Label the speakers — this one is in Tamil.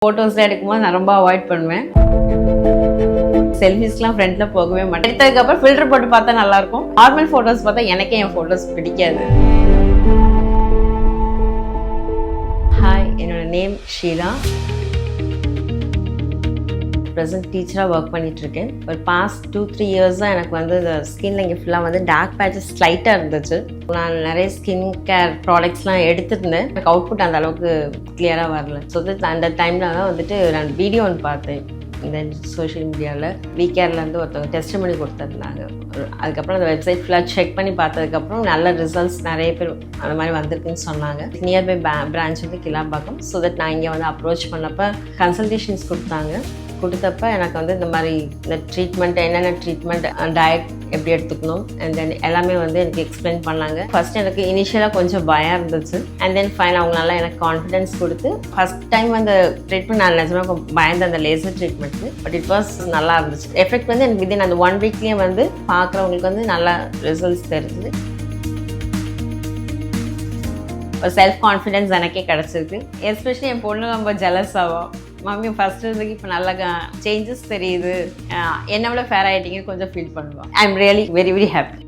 Speaker 1: ஃபோட்டோஸ்லாம் எடுக்கும்போது நான் ரொம்ப அவாய்ட் பண்ணுவேன். செல்ஃபிஸ்லாம் ஃப்ரண்ட்டில் போகவே மாட்டேன். எடுத்ததுக்கப்புறம் ஃபில்டர் போட்டு பார்த்தா நல்லாயிருக்கும். நார்மல் ஃபோட்டோஸ் பார்த்தா எனக்கே என் ஃபோட்டோஸ் பிடிக்காது. ஹாய், என்னோட நேம் ஷீலா. ப்ரெசன்ட் டீச்சராக ஒர்க் பண்ணிகிட்ருக்கேன். ஒரு பாஸ்ட் 2-3 இயர்ஸாக எனக்கு வந்து இந்த ஸ்கின்ல இங்கே ஃபுல்லாக வந்து டார்க் பேச்சஸ் ஸ்லைட்டாக இருந்துச்சு. நான் நிறைய ஸ்கின் கேர் ப்ராடக்ட்ஸ்லாம் எடுத்துருந்தேன். எனக்கு அவுட்புட் அந்த அளவுக்கு கிளியராக வரல. ஸோ அந்த டைமில் தான் வந்துட்டு நான் வீடியோ ஒன்று பார்த்தேன். இந்த சோஷியல் மீடியாவில் விகேர்லேருந்து ஒருத்தவங்க டெஸ்டிமனி கொடுத்துருந்தாங்க. அதுக்கப்புறம் அந்த வெப்சைட் ஃபுல்லாக செக் பண்ணி பார்த்ததுக்கப்புறம் நல்ல ரிசல்ட்ஸ் நிறைய பேர் அந்த மாதிரி வந்திருக்குன்னு சொன்னாங்க. நியர்பை பிரான்ச் வந்து கிளாம்பாக்கம். ஸோ தட் நான் இங்கே வந்து அப்ரோச் பண்ணப்போ கன்சல்டேஷன்ஸ் கொடுத்தப்ப எனக்கு வந்து இந்த மாதிரி இந்த ட்ரீட்மெண்ட், என்னென்ன ட்ரீட்மெண்ட், டயட் எப்படி எடுத்துக்கணும் அண்ட் தென் எல்லாமே வந்து எனக்கு எக்ஸ்பிளைன் பண்ணாங்க. ஃபர்ஸ்ட் எனக்கு இனிஷியலாக கொஞ்சம் பயம் இருந்துச்சு. அண்ட் தென் ஃபைனல் அவங்க நல்லா எனக்கு கான்ஃபிடென்ஸ் கொடுத்து ஃபர்ஸ்ட் டைம் அந்த ட்ரீட்மெண்ட் நான் நிஜமாக பயந்த அந்த laser treatment. But it was நல்லா இருந்துச்சு. எஃபெக்ட் வந்து எனக்கு வித்தின் அந்த 1 வீக்லேயே வந்து பார்க்குறவங்களுக்கு வந்து நல்லா ரிசல்ட்ஸ் தெரிஞ்சுது. ஒரு செல்ஃப் கான்ஃபிடென்ஸ் எனக்கே கிடச்சிருக்கு. எஸ்பெஷலி என் பொண்ணு ரொம்ப ஜெலஸ் ஆகும். மம்மி ஃபஸ்ட்டு இருந்துக்கு இப்போ நல்லா சேஞ்சஸ் தெரியுது, என்னை விட ஃபேர் ஆகிட்டீங்கன்னு கொஞ்சம் ஃபீல் பண்ணுவாள். I am really very very happy.